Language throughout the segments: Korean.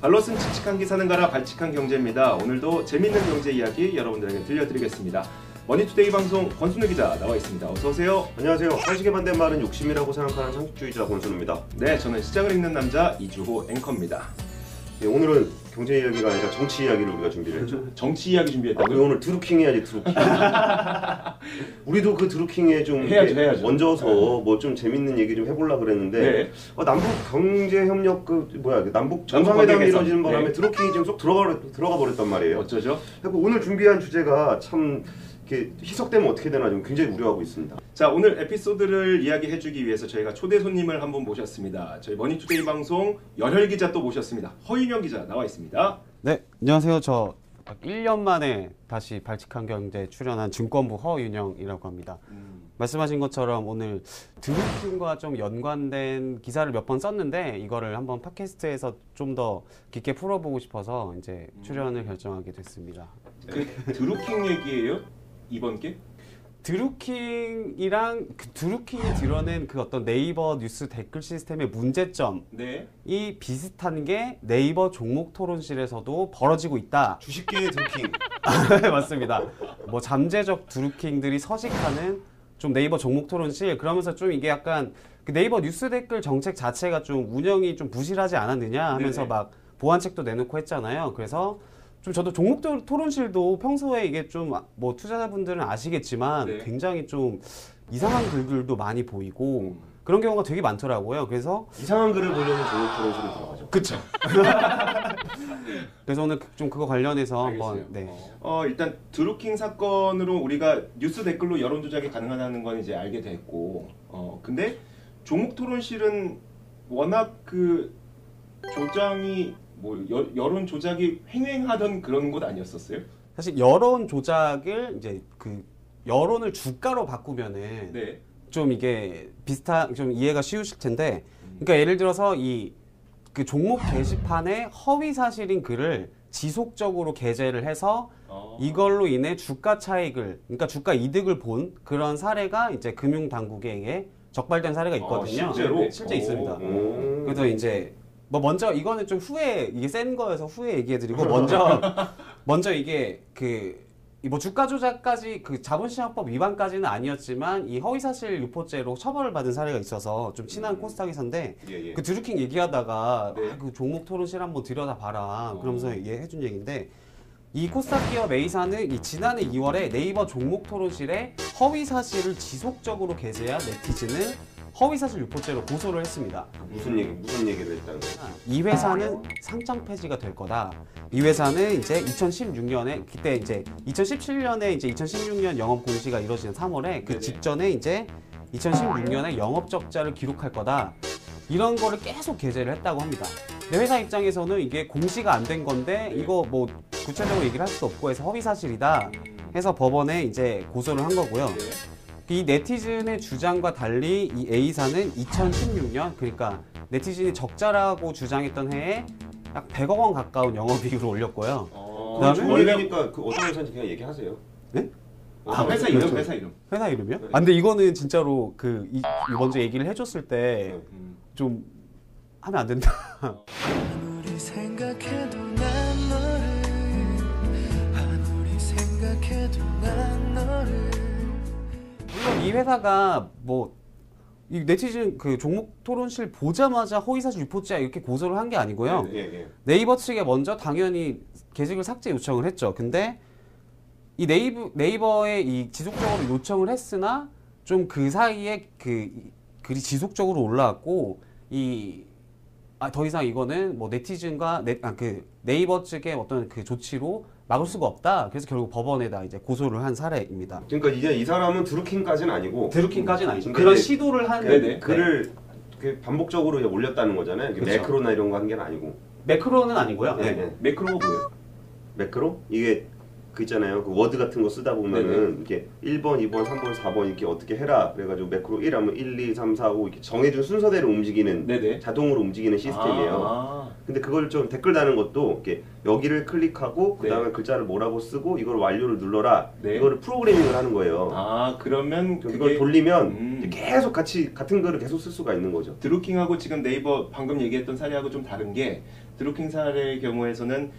발로 쓴 칙칙한 기사는 가라 발칙한 경제입니다. 오늘도 재밌는 경제 이야기 여러분들에게 들려드리겠습니다. 머니투데이 방송 권순우 기자 나와 있습니다. 어서 오세요. 안녕하세요. 상식에 반대는 말은 욕심이라고 생각하는 상식주의자 권순우입니다. 네, 저는 시장을 읽는 남자 이주호 앵커입니다. 네, 오늘은 경제 이야기가 아니라 정치 이야기를 우리가 준비를 했죠. 정치 이야기 준비했다고요? 우리 오늘 드루킹 해야지, 드루킹. 우리도 그 드루킹에 좀 해야죠. 얹어서 뭐 좀 재밌는 얘기 좀 해보려고 그랬는데 네. 남북 경제협력 남북 정상회담이 이루어지는 바람에 네. 드루킹이 지금 쏙 들어가 버렸단 말이에요. 어쩌죠? 그리고 오늘 준비한 주제가 참 이렇게 희석되면 어떻게 되나 좀 굉장히 우려하고 있습니다. 자, 오늘 에피소드를 이야기해주기 위해서 저희가 초대 손님을 한 분 모셨습니다. 저희 머니투데이 방송 열혈 기자 또 모셨습니다. 허윤영 기자 나와 있습니다. 네, 안녕하세요. 저 1년 만에 다시 발칙한 경제에 출연한 증권부 허윤영이라고 합니다. 말씀하신 것처럼 오늘 드루킹과 좀 연관된 기사를 몇 번 썼는데 이거를 한번 팟캐스트에서 좀 더 깊게 풀어보고 싶어서 이제 출연을 결정하게 됐습니다. 그 드루킹 얘기예요? 이번 게? 드루킹이랑 그 드루킹이 드러낸 그 어떤 네이버 뉴스 댓글 시스템의 문제점이 네. 비슷한 게 네이버 종목 토론실에서도 벌어지고 있다. 주식계의 드루킹. 맞습니다. 뭐 잠재적 드루킹들이 서식하는 좀 네이버 종목 토론실, 그러면서 좀 이게 약간 그 네이버 뉴스 댓글 정책 자체가 좀 운영이 좀 부실하지 않았느냐 하면서 네네. 막 보완책도 내놓고 했잖아요. 그래서 좀 저도 종목 토론실도 평소에 이게 좀 뭐 투자자분들은 아시겠지만 네. 굉장히 좀 이상한 글들도 많이 보이고 그런 경우가 되게 많더라고요. 그래서 이상한 글을 보려면 종목 토론실로 들어가죠. 그쵸. 그래서 오늘 좀 그거 관련해서 한번 일단 드루킹 사건으로 우리가 뉴스 댓글로 여론 조작이 가능하다는 건 이제 알게 됐고, 근데 종목 토론실은 워낙 그 조장이 뭐 여론 조작이 횡행하던 그런 곳 아니었었어요? 사실 여론 조작을 이제 그 여론을 주가로 바꾸면은 네. 좀 이게 좀 이해가 쉬우실 텐데, 그러니까 예를 들어서 이 그 종목 게시판에 허위 사실인 글을 지속적으로 게재를 해서 이걸로 인해 주가 차익을, 그러니까 주가 이득을 본 그런 사례가 이제 금융 당국에게 적발된 사례가 있거든요. 실제로? 실제 있습니다. 그래서 이제 뭐 먼저 이거는 좀 후에 이게 센 거여서 후에 얘기해드리고 먼저 이게 그 뭐 주가 조작까지 그 자본시장법 위반까지는 아니었지만 이 허위사실 유포죄로 처벌을 받은 사례가 있어서 좀 친한 코스닥에서인데 그 드루킹 얘기하다가 네. 그 종목 토론실 한번 들여다봐라 그러면서 해준 얘기인데, 이 코스닥 기업 A사는 이 지난해 2월에 네이버 종목 토론실에 허위사실을 지속적으로 게재한 네티즌을 허위사실 유포죄로 고소를 했습니다. 무슨 얘기를 했다는 거예요? 이 회사는 상장 폐지가 될 거다. 이 회사는 이제 2016년에 그때 이제 2017년에 이제 2016년 영업 공시가 이루어지는 3월에 그 네네. 직전에 이제 2016년에 영업 적자를 기록할 거다. 이런 거를 계속 게재를 했다고 합니다. 근데 회사 입장에서는 이게 공시가 안 된 건데 이거 뭐 구체적으로 얘기를 할 수도 없고 해서 허위 사실이다 해서 법원에 이제 고소를 한 거고요. 이 네티즌의 주장과 달리 이 A사는 2016년, 그러니까 네티즌이 적자라고 주장했던 해에 약 100억 원 가까운 영업이익을 올렸고요. 그다음에 원래니까 그 어떤 회사인지 그냥 얘기하세요. 네? 회사 이름, 그렇죠. 회사 이름. 회사 이름이요? 아, 근데 이거는 진짜로 그 먼저 얘기를 해줬을 때 좀 하면 안 된다. 아무리 생각해도 난 너를, 아무리 생각해도 난 너를. 물론 이 회사가 뭐 이 네티즌 그 종목 토론실 보자마자 허위사실 유포죄 이렇게 고소를 한 게 아니고요. 네이버 측에 먼저 당연히 게시글 삭제 요청을 했죠. 근데 이 네이버에 이 지속적으로 요청을 했으나 좀 그 사이에 그 글이 지속적으로 올라왔고 더 이상 이거는 뭐 네티즌과 네이버 측의 어떤 그 조치로 막을 수가 없다. 그래서 결국 법원에다 이제 고소를 한 사례입니다. 그러니까 이제 이 사람은 드루킹까지는 아니고 드루킹까지는 아니죠. 그런 시도를 한 글을 반복적으로 이제 올렸다는 거잖아요. 그렇죠. 매크로나 이런 거 한 게 아니고. 매크로는 아니고요. 매크로가 뭐예요? 매크로? 이게 그 있잖아요. 그 워드 같은 거 쓰다 보면은 이렇게 1번, 2번, 3번, 4번 이렇게 어떻게 해라. 그래가지고 매크로 1 하면 1, 2, 3, 4, 5 이렇게 정해준 순서대로 움직이는 자동으로 움직이는 시스템이에요. 근데 그걸 좀 댓글 다는 것도 이렇게 여기를 클릭하고 그 다음에 글자를 뭐라고 쓰고 이걸 완료를 눌러라. 이거를 프로그래밍을 하는 거예요. 그러면 그걸 돌리면 계속 같은 글을 계속 쓸 수가 있는 거죠. 드루킹하고 지금 네이버 방금 얘기했던 사례하고 좀 다른 게 드루킹 사례의 경우에서는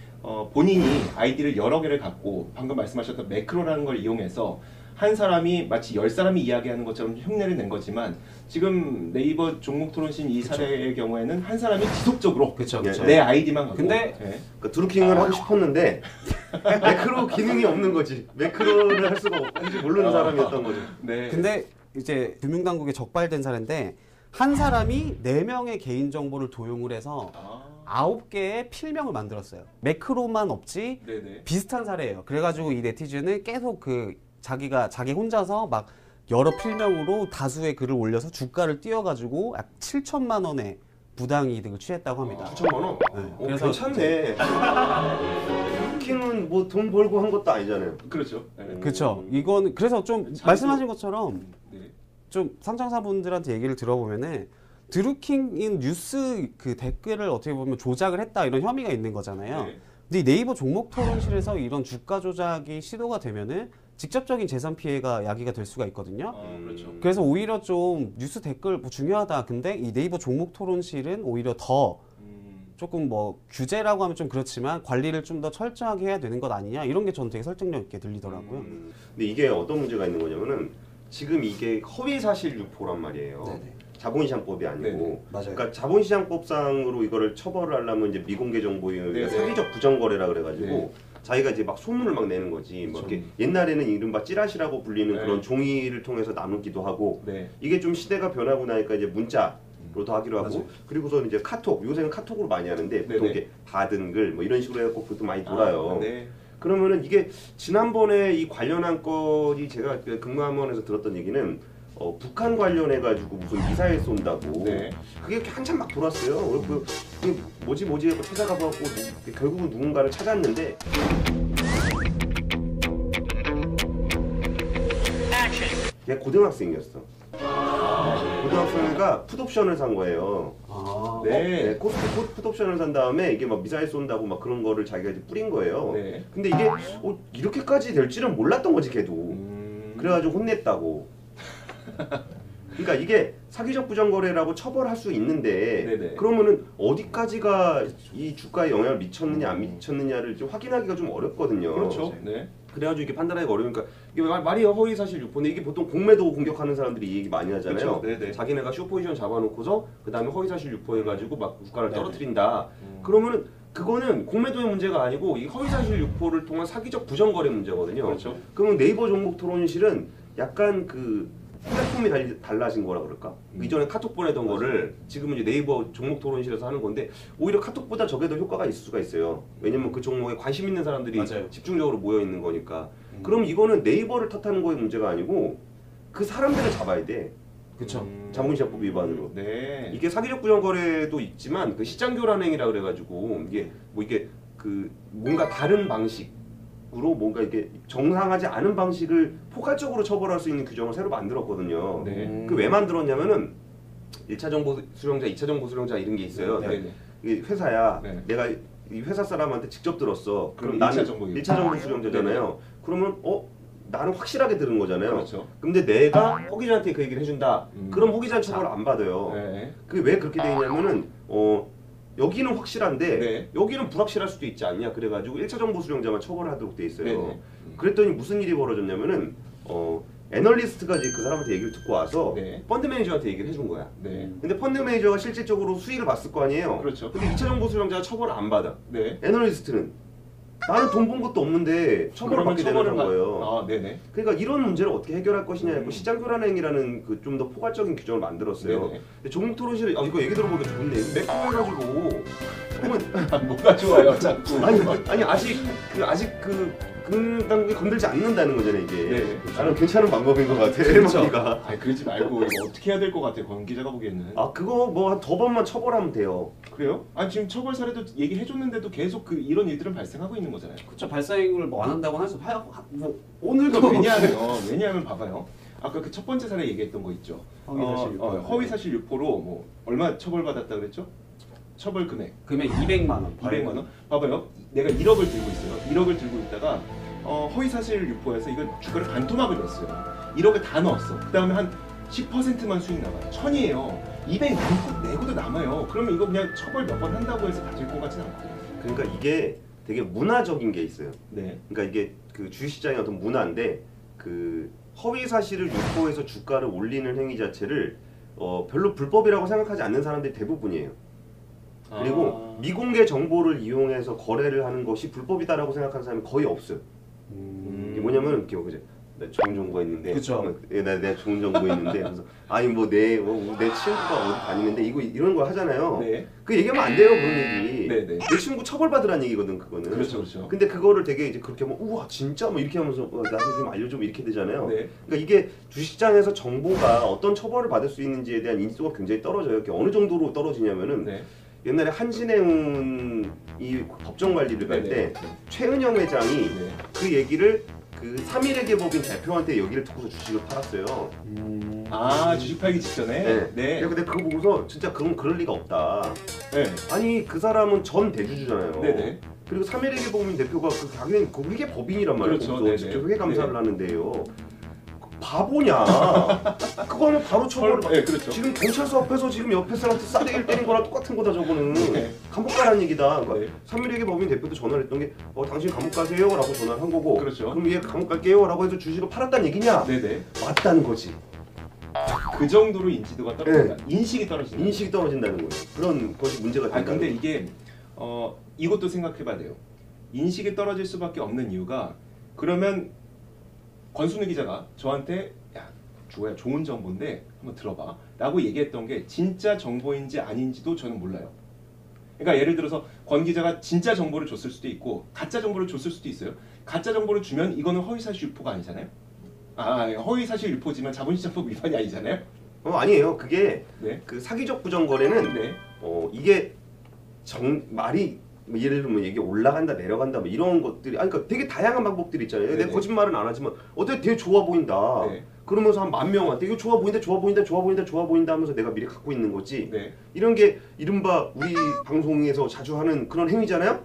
본인이 아이디를 여러 개를 갖고 방금 말씀하셨던 매크로라는 걸 이용해서 한 사람이 마치 10사람이 이야기하는 것처럼 흉내를 낸 거지만 지금 네이버 종목 토론신 이 사례의 경우에는 한 사람이 지속적으로 내 아이디만 갖고 근데 그 드루킹을 하고 싶었는데 매크로 기능이 없는 거지. 매크로를 할 수가 없는지 모르는 사람이었던 거죠. 네. 근데 이제 금융당국에 적발된 사례인데 한 사람이 4명의 개인정보를 도용을 해서 9개의 필명을 만들었어요. 매크로만 없지 네네. 비슷한 사례예요. 그래가지고 이 네티즌은 계속 자기 혼자서 막 여러 필명으로 다수의 글을 올려서 주가를 띄워가지고 약 7천만 원의 부당이득을 취했다고 합니다. 9천만 원? 네. 그래서 괜찮네. 드루킹은 뭐 돈 벌고 한 것도 아니잖아요. 그렇죠. 그렇죠. 이건 그래서 좀 말씀하신 것처럼 네. 좀 상장사분들한테 얘기를 들어보면은 드루킹인 뉴스 그 댓글을 어떻게 보면 조작을 했다 이런 혐의가 있는 거잖아요. 네. 근데 이 네이버 종목 토론실에서 이런 주가 조작이 시도가 되면은 직접적인 재산 피해가 야기가 될 수가 있거든요. 그렇죠. 그래서 오히려 좀 뉴스 댓글 뭐 중요하다. 근데 이 네이버 종목 토론실은 오히려 더 조금 뭐 규제라고 하면 좀 그렇지만 관리를 좀 더 철저하게 해야 되는 것 아니냐 이런 게 저는 되게 설득력 있게 들리더라고요. 근데 이게 어떤 문제가 있는 거냐면은 지금 이게 허위 사실 유포란 말이에요. 네네. 자본시장법이 아니고, 네네. 맞아요. 그러니까 자본시장법상으로 이거를 처벌을 하려면 이제 미공개 정보의 네네. 사기적 부정거래라 그래가지고 네. 자기가 이제 막 소문을 막 내는 거지. 뭐 그렇죠. 이렇게 옛날에는 이른바 찌라시라고 불리는 네. 그런 종이를 통해서 나누기도 하고, 네. 이게 좀 시대가 변하고 나니까 이제 문자로도 하기로 하고, 맞아요. 그리고선 이제 카톡, 요새는 카톡으로 많이 하는데 보통 네네. 이렇게 받은 글 뭐 이런 식으로 해갖고 보통 많이 돌아요. 네. 그러면은 이게 지난번에 이 관련한 건이 제가 근무하면서 들었던 얘기는 북한 관련해가지고 무슨 미사일 쏜다고. 네. 그게 이렇게 한참 막 돌았어요. 그게 뭐지 하고 찾아가봐갖고 결국은 누군가를 찾았는데 걔 고등학생이었어. 고등학생이가 풋옵션을 산 거예요. 네. 코스트 풋옵션을 산 다음에 이게 막 미사일 쏜다고 막 그런 거를 자기가 이제 뿌린 거예요. 네. 근데 이게 이렇게까지 될 줄은 몰랐던 거지 걔도. 그래가지고 혼냈다고. 그러니까 이게 사기적 부정거래라고 처벌할 수 있는데 네네. 그러면은 어디까지가 이 주가에 영향을 미쳤느냐 안 미쳤느냐를 좀 확인하기가 좀 어렵거든요. 그렇죠. 네. 그래가지고 이게 판단하기가 어려우니까 이게 말이 허위사실 유포인데 이게 보통 공매도 공격하는 사람들이 이 얘기 많이 하잖아요. 그렇죠. 네네. 자기네가 숏포지션 잡아놓고서 그 다음에 허위사실 유포해가지고 막 주가를 네네. 떨어뜨린다. 그러면은 그거는 공매도의 문제가 아니고 이 허위사실 유포를 통한 사기적 부정거래 문제거든요. 그렇죠. 그러면 네이버 종목 토론실은 약간 그 플랫폼이 달라진 거라 그럴까? 이전에 카톡 보내던 거를 지금은 이제 네이버 종목 토론실에서 하는 건데 오히려 카톡보다 저게 더 효과가 있을 수가 있어요. 왜냐면 그 종목에 관심 있는 사람들이 맞아요. 집중적으로 모여 있는 거니까. 그럼 이거는 네이버를 탓하는 거의 문제가 아니고 그 사람들을 잡아야 돼. 그렇죠. 자본시장법 위반으로. 네. 이게 사기적 부정거래도 있지만 그 시장교란행위라 그래가지고 이게 그 뭔가 다른 방식. 으로 뭔가 이게 정상하지 않은 방식을 포괄적으로 처벌할 수 있는 규정을 새로 만들었거든요. 네. 그 왜 만들었냐면은 1차 정보 수령자, 2차 정보 수령자 이런 게 있어요. 네. 네. 이게 회사야. 네. 내가 이 회사 사람한테 직접 들었어. 그럼 나는 1차 정보 1차 정보 수령자잖아요. 그러면 나는 확실하게 들은 거잖아요. 그렇죠. 근데 내가 허기자한테 그 얘기를 해준다. 그럼 허기자는 처벌 안 받아요. 네. 그게 왜 그렇게 돼 있냐면은 여기는 확실한데 네. 여기는 불확실할 수도 있지 않냐 그래가지고 1차 정보 수령자만 처벌하도록 돼 있어요. 네네. 그랬더니 무슨 일이 벌어졌냐면은 애널리스트가 이제 그 사람한테 얘기를 듣고 와서 네. 펀드 매니저한테 얘기를 해준 거야. 네. 근데 펀드 매니저가 실질적으로 수익을 봤을 거 아니에요. 그렇죠. 근데 2차 정보 수령자가 처벌을 안 받아. 네. 애널리스트는 나는 돈 번 것도 없는데 처벌을 받게 되는 거예요. 아, 네네. 그러니까 이런 문제를 어떻게 해결할 것이냐 했고 시장교란행위라는 그 좀 더 포괄적인 규정을 만들었어요. 네네. 근데 종목토론실에 이거 얘기 들어보니까 좋은데 매크로 해가지고 그러면 뭐가 좋아요, 자꾸. 아니 아직 당국이 건들지 않는다는 거잖아요 이게. 네. 나는 괜찮은 방법인 것 같아. 그렇죠. 해먹기가. 아니 그러지 말고 이거 어떻게 해야 될 것 같아요, 권 기자가 보기에는. 아 그거 뭐 한 더 번만 처벌하면 돼요. 그래요? 아니 지금 처벌 사례도 얘기해줬는데도 계속 이런 일들은 발생하고 있는 거잖아요. 그렇죠. 발사행위를 뭐 안 한다고 해서 뭐 오늘도 왜냐하면 봐봐요. 아까 그 첫 번째 사례 얘기했던 거 있죠. 허위사실 유포로 뭐 얼마 처벌받았다 그랬죠? 처벌 금액 200만 원. 200만 원. 봐봐요. 내가 1억을 들고 있어요. 1억을 들고 있다가 허위사실 유포해서 이걸 주가를 반토막을 냈어요. 1억을 다 넣었어. 그 다음에 한 10%만 수익 나와요. 1000이에요. 200 문구 내고도 남아요. 그러면 이거 그냥 처벌 몇 번 한다고 해서 다질 것 같진 않거든요. 그러니까 이게 되게 문화적인 게 있어요. 네. 그러니까 이게 그 주식시장의 어떤 문화인데 그 허위 사실을 유포해서 주가를 올리는 행위 자체를 별로 불법이라고 생각하지 않는 사람들이 대부분이에요. 그리고 미공개 정보를 이용해서 거래를 하는 것이 불법이다라고 생각하는 사람이 거의 없어요. 이게 뭐냐면 이렇게 그죠? 나 좋은 정보가 있는데, 그쵸. 내가 좋은 정보 있는데, 그래서 아니 뭐 내 친구가 어디 다니는데 이런 거 하잖아요. 네. 그 얘기하면 안 돼요 그런 얘기. 네, 네. 내 친구 처벌받으라는 얘기거든 그거는. 그렇죠, 그렇죠. 근데 그거를 되게 이제 그렇게 하면 우와 진짜 뭐 이렇게 하면서 나한테 좀 알려줘 이렇게 되잖아요. 네. 그러니까 이게 주식시장에서 정보가 어떤 처벌을 받을 수 있는지에 대한 인지도가 굉장히 떨어져요. 이게 어느 정도로 떨어지냐면은. 네. 옛날에 한진해운이 법정 관리를 갈 때 최은영 회장이 그 얘기를 그 3일의 법인 대표한테 여기를 듣고서 주식을 팔았어요. 아 주식 팔기 직전에? 네. 근데 그거 보고서 진짜 그럴 리가 없다. 네. 아니 그 사람은 전 대주주잖아요. 네네. 그리고 3일의 법인 대표가 그 당연히 그 회계 법인이란 말이에요. 그렇죠. 거기서 직접 회계 감사를 네. 하는데요. 바보냐? 그거는 바로 처벌을 네, 그렇죠. 지금 경찰서 앞에서 지금 옆에 사람한테 싸대기를 때린 거랑 똑같은 거다 저거는. 네. 감옥 가라는 얘기다. 네. 3일에게 법인 대표도 전화를 했던 게 당신 감옥 가세요 라고 전화를 한 거고 그렇죠. 그럼 얘 감옥 갈게요 라고 해서 주식을 팔았다는 얘기냐? 네네. 맞다는 거지. 그 정도로 인지도가 떨어진다. 인식이 떨어진다. 인식이 떨어진다는 거예요. 그런 것이 문제가 된다. 근데 이게 이것도 생각해봐야 돼요. 인식이 떨어질 수밖에 없는 이유가 그러면 권순우 기자가 저한테 야 주호야 좋은 정보인데 한번 들어봐 라고 얘기했던 게 진짜 정보인지 아닌지도 저는 몰라요. 그러니까 예를 들어서 권 기자가 진짜 정보를 줬을 수도 있고 가짜 정보를 줬을 수도 있어요. 가짜 정보를 주면 이거는 허위사실 유포가 아니잖아요. 허위사실 유포지만 자본시장법 위반이 아니잖아요. 아니에요. 그게 네. 그 사기적 부정거래는 네. 이게 말이 뭐 예를 들면 이게 올라간다 내려간다 뭐 이런 것들이 그러니까 되게 다양한 방법들이 있잖아요. 네네. 내가 거짓말은 안 하지만 어떻게 되게 좋아 보인다. 네. 그러면서 한 10,000명한테 이거 좋아 보인다 좋아 보인다 좋아 보인다 좋아 보인다 하면서 내가 미리 갖고 있는 거지. 네. 이런 게 이른바 우리 방송에서 자주 하는 그런 행위잖아요.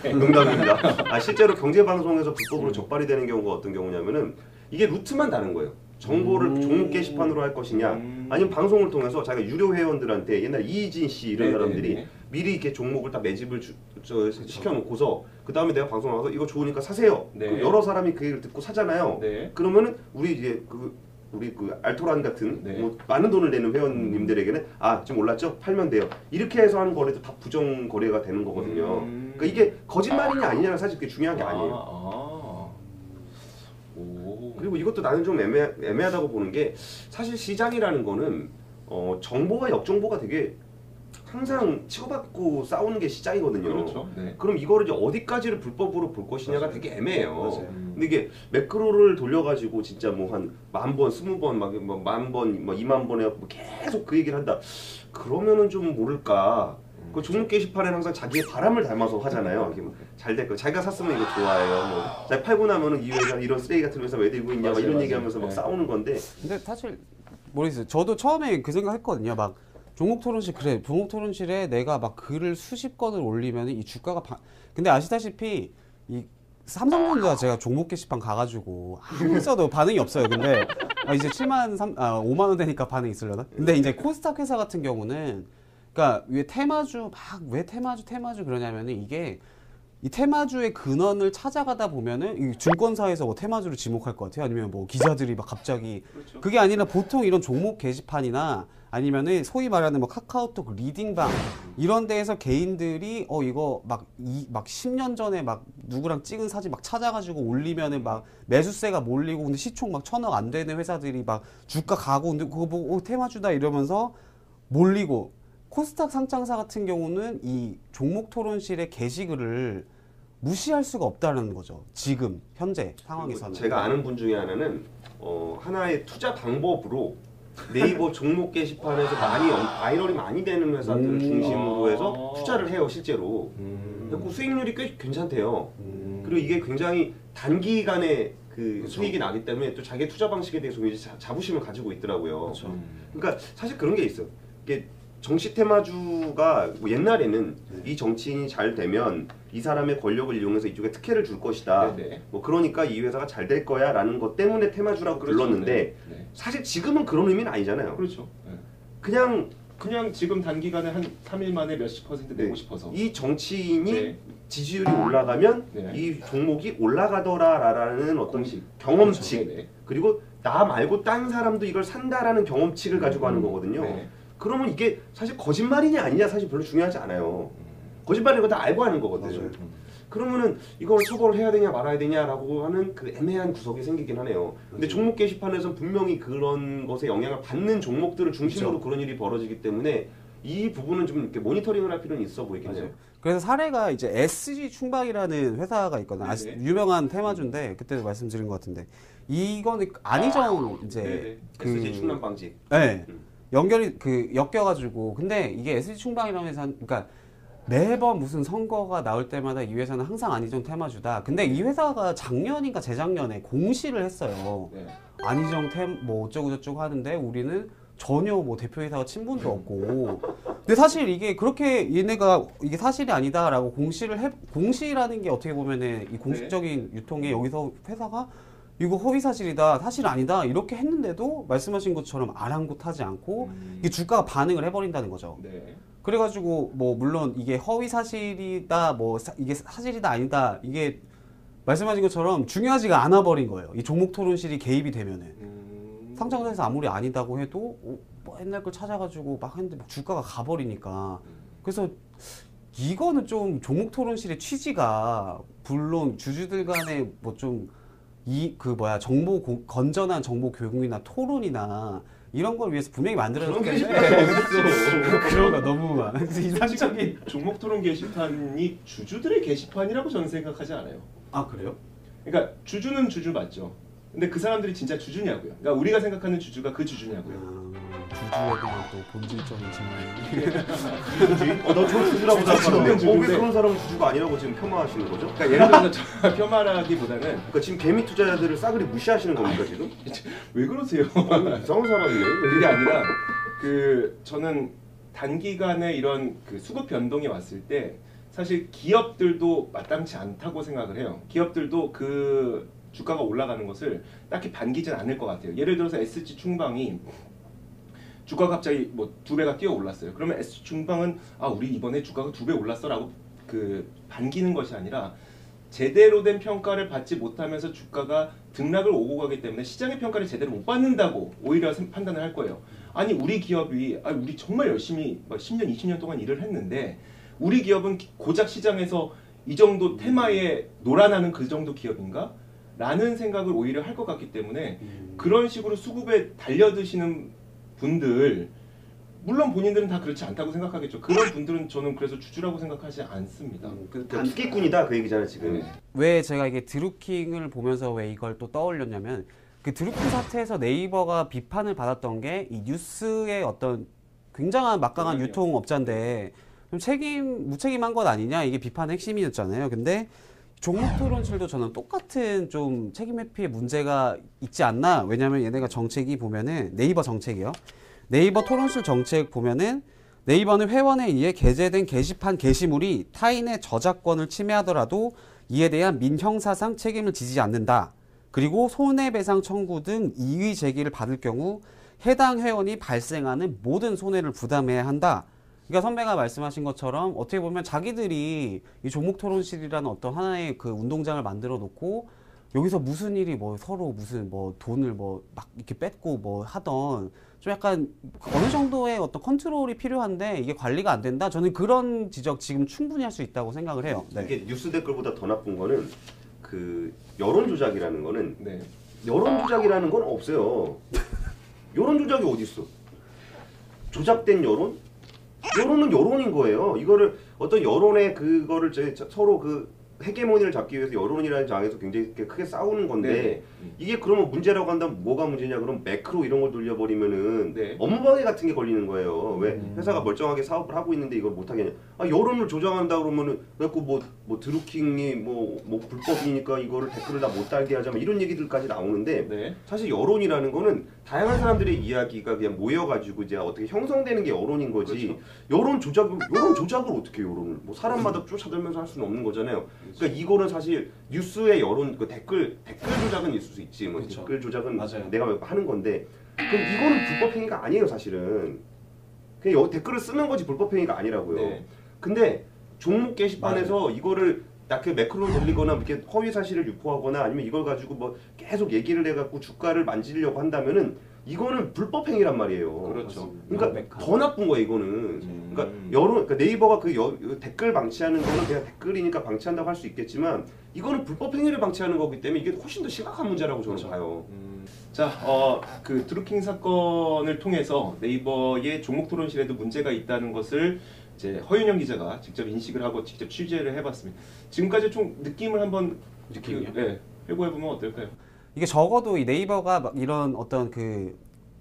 네. 농담입니다. 실제로 경제 방송에서 불법으로 적발이 되는 경우가 어떤 경우냐면은 이게 루트만 다른 거예요. 정보를 종목 게시판으로 할 것이냐, 아니면 방송을 통해서 자기가 유료 회원들한테 옛날 이희진 씨 이런 사람들이 미리 이렇게 종목을 다 매집을 시켜놓고서 그 다음에 내가 방송 나가서 이거 좋으니까 사세요. 그럼 여러 사람이 그 얘기를 듣고 사잖아요. 그러면은 우리 이제 우리 그 알토란 같은 뭐 많은 돈을 내는 회원님들에게는 지금 올랐죠? 팔면 돼요. 이렇게 해서 하는 거래도 다 부정 거래가 되는 거거든요. 그러니까 이게 거짓말이냐 아니냐는 사실 그게 중요한 게 아니에요. 그리고 이것도 나는 좀 애매하다고 보는 게 사실 시장이라는 거는 정보와 역정보가 되게 항상 치고받고 싸우는 게 시장이거든요. 그렇죠. 네. 그럼 이거를 이제 어디까지를 불법으로 볼 것이냐가 맞아요. 되게 애매해요. 맞아요. 근데 이게 매크로를 돌려가지고 진짜 뭐 한 10,000번, 20번, 막 10,000번, 뭐 20,000번 해갖고 계속 그 얘기를 한다. 그러면은 좀 모를까. 그 종목 게시판에는 항상 자기의 바람을 담아서 하잖아요. 이게 뭐 잘 될 거. 자기가 샀으면 이거 좋아해요. 뭐 자기 팔고 나면은 이 회사 이런 쓰레기 같은 회사 왜 들고 있냐, 막 이런 얘기하면서 막 싸우는 건데. 근데 사실 모르겠어요. 저도 처음에 그 생각했거든요. 막 종목 토론실 종목 토론실에 내가 막 글을 수십 건을 올리면 이 주가가 근데 아시다시피 이 삼성전자 제가 종목 게시판 가가지고 아무리 써도 반응이 없어요. 근데 이제 5만 원 되니까 반응이 있으려나? 근데 이제 코스닥 회사 같은 경우는 그러니까 왜 테마주 그러냐면은 이게 이 테마주의 근원을 찾아가다 보면은 이 증권사에서 뭐 테마주를 지목할 것 같아요. 아니면 뭐 기자들이 막 갑자기 그렇죠. 그게 아니라 보통 이런 종목 게시판이나 아니면은 소위 말하는 뭐 카카오톡 리딩방 이런 데에서 개인들이 이거 막 10년 전에 막 누구랑 찍은 사진 막 찾아가지고 올리면은 막 매수세가 몰리고 근데 시총 막 1,000억 안 되는 회사들이 막 주가 가고 근데 그거 보고 테마주다 이러면서 몰리고 코스닥 상장사 같은 경우는 이 종목 토론실의 게시글을 무시할 수가 없다는 거죠. 지금 현재 상황에서는. 제가 아는 분 중에 하나는 하나의 투자 방법으로 네이버 종목 게시판에서 바이럴이 많이 되는 회사들을 중심으로 해서 투자를 해요 실제로. 그리고 수익률이 꽤 괜찮대요. 그리고 이게 굉장히 단기간에 그 수익이 나기 때문에 또 자기 투자 방식에 대해서 굉장히 자부심을 가지고 있더라고요. 그렇죠. 그러니까 사실 그런 게 있어요. 이게 정치 테마주가 뭐 옛날에는 이 정치인이 잘 되면 이 사람의 권력을 이용해서 이쪽에 특혜를 줄 것이다. 뭐 그러니까 이 회사가 잘 될 거야라는 것 때문에 테마주라고 불렀는데 사실 지금은 그런 의미는 아니잖아요. 그렇죠. 그냥 지금 단기간에 한 3일 만에 몇십 퍼센트 내고 네. 싶어서 이 정치인이 네. 지지율이 올라가면 네. 이 종목이 올라가더라라는 어떤 공식. 경험칙 그렇죠. 네. 그리고 나 말고 딴 사람도 이걸 산다라는 경험칙을 가지고 하는 거거든요. 네. 그러면 이게 사실 거짓말이냐 아니냐 사실 별로 중요하지 않아요. 거짓말인 거 다 알고 하는 거거든. 맞아요. 그러면은 이걸 처벌을 해야 되냐 말아야 되냐라고 하는 그 애매한 구석이 생기긴 하네요. 근데 종목 게시판에서 분명히 그런 것에 영향을 받는 종목들을 중심으로 그렇죠. 그런 일이 벌어지기 때문에 이 부분은 좀 이렇게 모니터링을 할 필요는 있어 보이긴 해요. 그래서 사례가 이제 SG 충방이라는 회사가 있거든요. 네네. 유명한 테마주인데 그때도 말씀드린 것 같은데 이거는 안희정 이제 네네. SG 충남 방지. 네. 연결이 엮여가지고 근데 이게 SG 충방이라는 회사 그러니까 매번 무슨 선거가 나올 때마다 이 회사는 항상 안희정 테마주다. 근데 이 회사가 작년인가 재작년에 공시를 했어요. 네. 안희정 뭐 어쩌고 저쩌고 하는데 우리는 전혀 뭐 대표이사와 친분도 없고. 근데 사실 이게 그렇게 얘네가 이게 사실이 아니다라고 공시라는 게 어떻게 보면은 이 공식적인 유통에 여기서 회사가 이거 허위 사실이다, 사실 아니다 이렇게 했는데도 말씀하신 것처럼 아랑곳하지 않고 이게 주가가 반응을 해버린다는 거죠. 네. 그래가지고 뭐 물론 이게 허위 사실이다, 뭐 이게 사실이다 아니다 이게 말씀하신 것처럼 중요하지가 않아 버린 거예요. 이 종목 토론실이 개입이 되면은 상장사에서 아무리 아니다고 해도 뭐 옛날 걸 찾아가지고 막 했는데 막 주가가 가버리니까 그래서 이거는 좀 종목 토론실의 취지가 물론 주주들 간에 뭐 좀 건전한 정보 교육이나 토론이나 이런 걸 위해서 분명히 만들어졌기 때문에 그런 거 너무 이상적인 종목 토론 게시판이 주주들의 게시판이라고 저는 생각하지 않아요. 아 그래요? 그러니까 주주는 주주 맞죠. 근데 그 사람들이 진짜 주주냐고요. 그러니까 우리가 생각하는 주주가 그 주주냐고요. 주주에 대한 또 본질적인 질문이 너 저 주주라고 생각하는데 주주인데. 왜 그런 사람은 주주가 아니라고 지금 폄하하시는 거죠? 그러니까 예를 들어서 폄하라기보다는 그러니까 지금 개미 투자자들을 싸그리 무시하시는 겁니까 지금? 왜 그러세요? 이상한 사람이네. 그게 아니라 저는 단기간에 이런 그 수급 변동이 왔을 때 사실 기업들도 마땅치 않다고 생각을 해요. 기업들도 그 주가가 올라가는 것을 딱히 반기진 않을 것 같아요. 예를 들어서 SG 충방이 주가가 갑자기 뭐 2배가 뛰어 올랐어요. 그러면 SG 충방은 우리 이번에 주가가 2배 올랐어라고 그 반기는 것이 아니라 제대로 된 평가를 받지 못하면서 주가가 등락을 오고 가기 때문에 시장의 평가를 제대로 못 받는다고 오히려 판단을 할 거예요. 아니 우리 기업이 우리 정말 열심히 10년, 20년 동안 일을 했는데 우리 기업은 고작 시장에서 이 정도 테마에 놀아나는 그 정도 기업인가? 라는 생각을 오히려 할 것 같기 때문에 그런 식으로 수급에 달려드시는 분들 물론 본인들은 다 그렇지 않다고 생각하겠죠. 그런 분들은 저는 그래서 주주라고 생각하지 않습니다. 다 투기꾼이다 그 얘기잖아요 지금. 네. 왜 제가 이게 드루킹을 보면서 왜 이걸 또 떠올렸냐면 그 드루킹 사태에서 네이버가 비판을 받았던 게 이 뉴스의 어떤 굉장한 막강한 유통업자인데 좀 무책임한 것 아니냐 이게 비판의 핵심이었잖아요. 근데 종목 토론실도 저는 똑같은 좀 책임 회피의 문제가 있지 않나. 왜냐면 얘네가 정책이 보면은 네이버 정책이요. 네이버 토론실 정책 보면은 네이버는 회원에 의해 게재된 게시판 게시물이 타인의 저작권을 침해하더라도 이에 대한 민형사상 책임을 지지 않는다. 그리고 손해배상 청구 등 이의 제기를 받을 경우 해당 회원이 발생하는 모든 손해를 부담해야 한다. 그러니까 선배가 말씀하신 것처럼 어떻게 보면 자기들이 이 종목 토론실이라는 어떤 하나의 그 운동장을 만들어 놓고 여기서 무슨 일이 뭐 서로 무슨 뭐 돈을 뭐 막 이렇게 뺏고 뭐 하던 좀 약간 어느 정도의 어떤 컨트롤이 필요한데 이게 관리가 안 된다. 저는 그런 지적 지금 충분히 할 수 있다고 생각을 해요. 네. 이게 뉴스 댓글보다 더 나쁜 거는 그 여론 조작이라는 거는 네. 여론 조작이라는 건 없어요. 여론 조작이 어디 있어? 조작된 여론? 여론은 여론인 거예요. 이거를 어떤 여론의 그거를 서로 그 헤게모니를 잡기 위해서 여론이라는 장에서 굉장히 크게 싸우는 건데 이게 그러면 문제라고 한다면 뭐가 문제냐? 그럼 매크로 이런 걸 돌려버리면은 업무방해 같은 게 걸리는 거예요. 왜 회사가 멀쩡하게 사업을 하고 있는데 이걸 못 하겠냐? 여론을 조작한다 그러면은 그래갖고 뭐 드루킹이 뭐 불법이니까 이거를 댓글을 다 못 달게 하자 이런 얘기들까지 나오는데 사실 여론이라는 거는 다양한 사람들의 이야기가 그냥 모여가지고 이제 어떻게 형성되는 게 여론인 거지. 여론 조작을 어떻게 여론을 뭐 사람마다 쫓아들면서 할 수는 없는 거잖아요. 그러니까 이거는 사실 뉴스의 여론 그 댓글 조작은 있을 수 있지. 뭐 댓글 조작은 맞아요. 내가 하는 건데 그럼 이거는 불법 행위가 아니에요 사실은. 그냥 댓글을 쓰는 거지 불법 행위가 아니라고요. 네. 근데 종목 게시판에서 이거를 그 매크로 돌리거나 이렇게 허위 사실을 유포하거나 아니면 이걸 가지고 뭐 계속 얘기를 해갖고 주가를 만지려고 한다면은 이거는 불법 행위란 말이에요. 그렇죠. 그러니까 더 나쁜 거야 이거는. 그러니까 그러니까 네이버가 댓글 방치하는 거는 그냥 댓글이니까 방치한다고 할 수 있겠지만 이거는 불법 행위를 방치하는 거기 때문에 이게 훨씬 더 심각한 문제라고 저는 봐요. 자, 그 드루킹 사건을 통해서 네이버의 종목 토론실에도 문제가 있다는 것을 이제 허윤영 기자가 직접 인식을 하고 직접 취재를 해봤습니다. 지금까지 좀 느낌을 한번 회고해 보면 어떨까요? 이게 적어도 이 네이버가 막 이런 어떤 그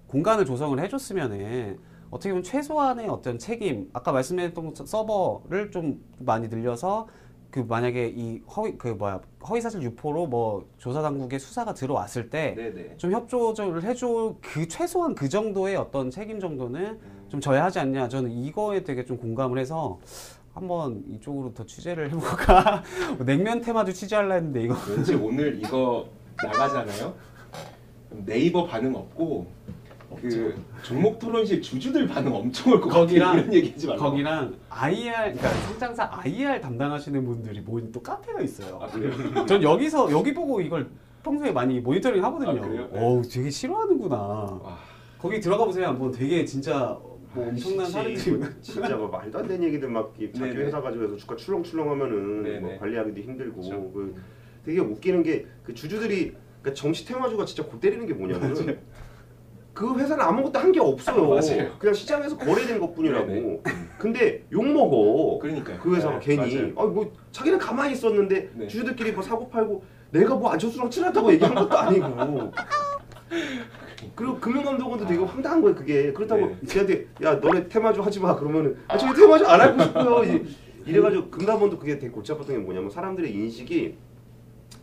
공간을 조성을 해줬으면은 어떻게 보면 최소한의 어떤 책임, 아까 말씀드렸던 서버를 좀 많이 늘려서 그 만약에 이 허위 사실 유포로 뭐 조사 당국의 수사가 들어왔을 때 좀 협조를 해줘 그 최소한 그 정도의 어떤 책임 정도는 좀 져야 하지 않냐. 저는 이거에 되게 좀 공감을 해서 한번 이쪽으로 더 취재를 해볼까. 냉면 테마도 취재하려 했는데 이거 왠지 오늘 이거 나가잖아요. 네이버 반응 없고 그 종목 토론실 주주들 반응 엄청 올 것 같아요. 이런 얘기하지 말고. 거기랑 IR, 그러니까 상장사 IR 담당하시는 분들이 모인 또 카페가 있어요. 아, 그래요? 전 여기 보고 이걸 평소에 많이 모니터링 하거든요. 아, 그래요? 어우, 되게 싫어하는구나. 거기 들어가 보세요. 한번 되게 진짜 뭐 엄청난 사람들이 진짜 뭐 말도 안 되는 얘기들 막 자기 회사 가지고 해서 주가 출렁출렁 하면은 뭐 관리하기도 힘들고 그렇죠. 되게 웃기는 게 그 주주들이 그러니까 정치 테마주가 진짜 골 때리는 게 뭐냐면 그 회사는 아무것도 한 게 없어요. 맞아요. 그냥 시장에서 거래된 것뿐이라고. 근데 욕 먹어. 그러니까요. 그 회사가 괜히. 뭐 자기는 가만히 있었는데 주주들끼리 뭐 사고 팔고 내가 뭐 안철수랑 친하다고 얘기한 것도 아니고. 그리고 금융감독원도 되게 황당한 거예요. 그게 그렇다고 걔한테 야 너네 테마주 하지 마 그러면은 저기 테마주 안 하고 싶어요. 이래가지고 금감원도 그게 되게 골치 아팠던 게 뭐냐면 사람들의 인식이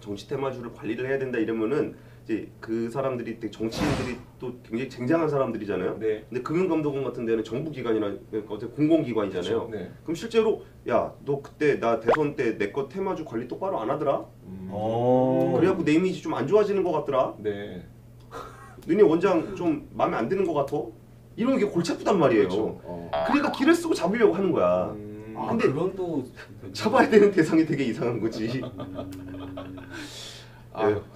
정치 테마주를 관리를 해야 된다 이러면은 이제 그 사람들이 되게 정치인들이 또 굉장히 쟁쟁한 사람들이잖아요. 근데 금융감독원 같은 데는 정부기관이나 어쨌든 공공기관이잖아요. 그럼 실제로 야 너 그때 나 대선 때 내 거 테마주 관리 똑바로 안 하더라. 그래갖고 내 이미지 좀 안 좋아지는 것 같더라. 너네 원장 좀 마음에 안 드는 것 같아. 이런 게 골치 아프단 말이에요. 그러니까 길을 쓰고 잡으려고 하는 거야. 근데 그런 또 잡아야 되는 대상이 되게 이상한 거지.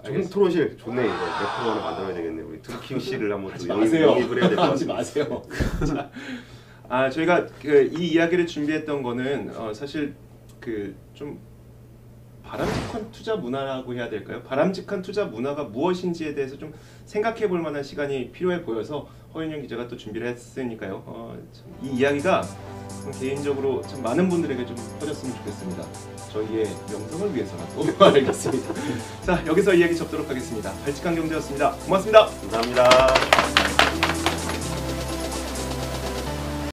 종목 토론실 좋네 이거. 매크로 하나 만들어야 되겠네. 우리 드루킹 씨를 한번 또 영입을 해야 될 것 같아요. 하지 마세요. 저희가 이 이야기를 준비했던 거는 사실 그 좀 바람직한 투자 문화라고 해야 될까요? 바람직한 투자 문화가 무엇인지에 대해서 좀 생각해 볼 만한 시간이 필요해 보여서 허윤영 기자가 또 준비를 했으니까요. 이 이야기가 개인적으로 참 많은 분들에게 좀 퍼졌으면 좋겠습니다. 저희의 명성을 위해서라도. 알겠습니다. 자, 여기서 이야기 접도록 하겠습니다. 발칙한 경제였습니다. 고맙습니다. 감사합니다.